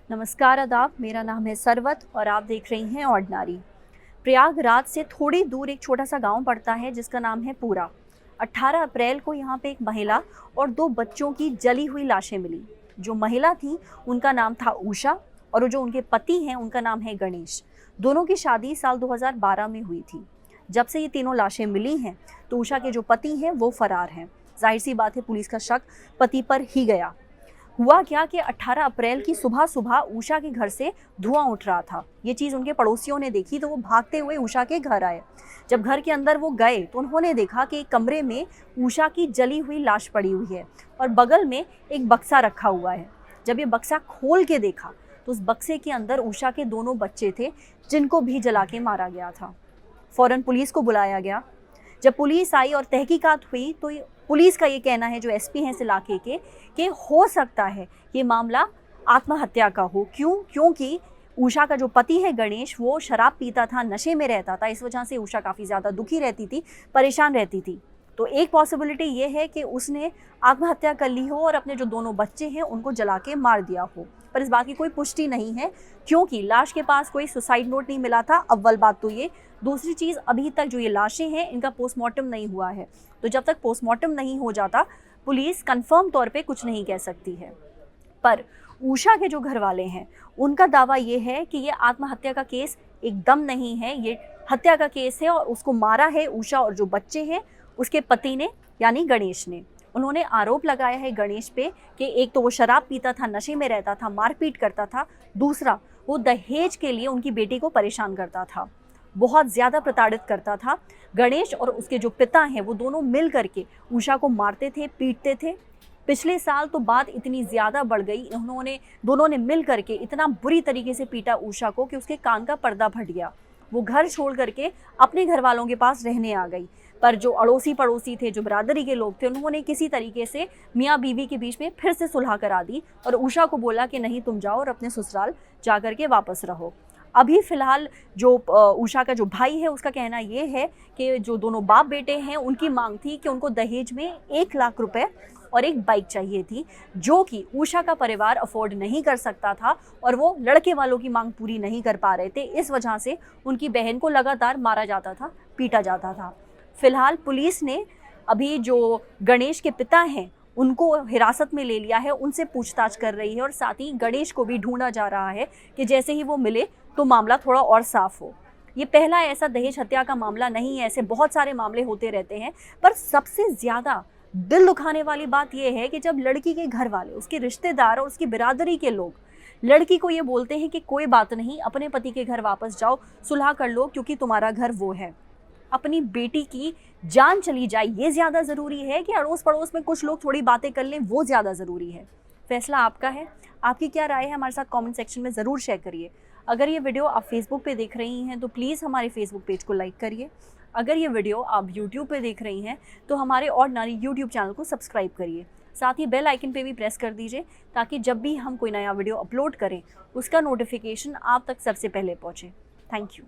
नमस्कार आदाब, मेरा नाम है सरवत और आप देख रही हैं ऑर्डिनरी। प्रयागराज से थोड़ी दूर एक छोटा सा गांव पड़ता है जिसका नाम है पूरा। 18 अप्रैल को यहाँ पे एक महिला और 2 बच्चों की जली हुई लाशें मिली। जो महिला थी उनका नाम था उषा और जो उनके पति हैं उनका नाम है गणेश। दोनों की शादी साल 2012 में हुई थी। जब से ये तीनों लाशें मिली हैं तो उषा के जो पति हैं वो फरार हैं। जाहिर सी बात है, पुलिस का शक पति पर ही गया। हुआ क्या कि 18 अप्रैल की सुबह सुबह उषा के घर से धुआं उठ रहा था। ये चीज़ उनके पड़ोसियों ने देखी तो वो भागते हुए उषा के घर आए। जब घर के अंदर वो गए तो उन्होंने देखा कि एक कमरे में उषा की जली हुई लाश पड़ी हुई है और बगल में एक बक्सा रखा हुआ है। जब ये बक्सा खोल के देखा तो उस बक्से के अंदर उषा के दोनों बच्चे थे जिनको भी जला के मारा गया था। फौरन पुलिस को बुलाया गया। जब पुलिस आई और तहकीकात हुई तो पुलिस का ये कहना है, जो एसपी हैं इस इलाके के, कि हो सकता है ये मामला आत्महत्या का हो। क्योंकि उषा का जो पति है गणेश, वो शराब पीता था, नशे में रहता था। इस वजह से उषा काफ़ी ज़्यादा दुखी रहती थी, परेशान रहती थी। तो एक पॉसिबिलिटी ये है कि उसने आत्महत्या कर ली हो और अपने जो दोनों बच्चे हैं उनको जला के मार दिया हो। पर इस बात की कोई पुष्टि नहीं है क्योंकि लाश के पास कोई सुसाइड नोट नहीं मिला था। अव्वल बात तो ये। दूसरी चीज़, अभी तक जो ये लाशें हैं इनका पोस्टमार्टम नहीं हुआ है। तो जब तक पोस्टमार्टम नहीं हो जाता पुलिस कंफर्म तौर पे कुछ नहीं कह सकती है। पर उषा के जो घर वाले हैं उनका दावा ये है कि ये आत्महत्या का केस एकदम नहीं है, ये हत्या का केस है और उसको मारा है उषा और जो बच्चे हैं उसके पति ने, यानी गणेश ने। उन्होंने आरोप लगाया है गणेश पे कि एक तो वो शराब पीता था, नशे में रहता था, मारपीट करता था। दूसरा, वो दहेज के लिए उनकी बेटी को परेशान करता था, बहुत ज़्यादा प्रताड़ित करता था। गणेश और उसके जो पिता हैं वो दोनों मिल करके उषा को मारते थे, पीटते थे। पिछले साल तो बात इतनी ज़्यादा बढ़ गई, दोनों ने मिल करके इतना बुरी तरीके से पीटा उषा को कि उसके कान का पर्दा फट गया। वो घर छोड़ करके अपने घर वालों के पास रहने आ गई। पर जो अड़ोसी पड़ोसी थे, जो बरादरी के लोग थे, उन्होंने किसी तरीके से मियाँ बीवी के बीच में फिर से सुलह करा दी और उषा को बोला कि नहीं, तुम जाओ और अपने ससुराल जा करके वापस रहो। अभी फ़िलहाल जो उषा का जो भाई है उसका कहना ये है कि जो दोनों बाप बेटे हैं उनकी मांग थी कि उनको दहेज में 1 लाख रुपए और एक बाइक चाहिए थी, जो कि उषा का परिवार अफोर्ड नहीं कर सकता था और वो लड़के वालों की मांग पूरी नहीं कर पा रहे थे। इस वजह से उनकी बहन को लगातार मारा जाता था, पीटा जाता था। फिलहाल पुलिस ने अभी जो गणेश के पिता हैं उनको हिरासत में ले लिया है, उनसे पूछताछ कर रही है और साथ ही गणेश को भी ढूंढा जा रहा है कि जैसे ही वो मिले तो मामला थोड़ा और साफ हो। ये पहला ऐसा दहेज हत्या का मामला नहीं है, ऐसे बहुत सारे मामले होते रहते हैं। पर सबसे ज़्यादा दिल दुखाने वाली बात यह है कि जब लड़की के घर वाले, उसके रिश्तेदार और उसकी बिरादरी के लोग लड़की को ये बोलते हैं कि कोई बात नहीं, अपने पति के घर वापस जाओ, सुलह कर लो क्योंकि तुम्हारा घर वो है। अपनी बेटी की जान चली जाए ये ज़्यादा ज़रूरी है कि अड़ोस पड़ोस में कुछ लोग थोड़ी बातें कर लें, वो ज़्यादा ज़रूरी है। फैसला आपका है। आपकी क्या राय है हमारे साथ कमेंट सेक्शन में ज़रूर शेयर करिए। अगर ये वीडियो आप फेसबुक पे देख रही हैं तो प्लीज़ हमारे फेसबुक पेज को लाइक करिए। अगर ये वीडियो आप यूट्यूब पे देख रही हैं तो हमारे ऑर्डिनरी यूट्यूब चैनल को सब्सक्राइब करिए। साथ ही बेल आइकन पे भी प्रेस कर दीजिए ताकि जब भी हम कोई नया वीडियो अपलोड करें उसका नोटिफिकेशन आप तक सबसे पहले पहुँचे। Thank you.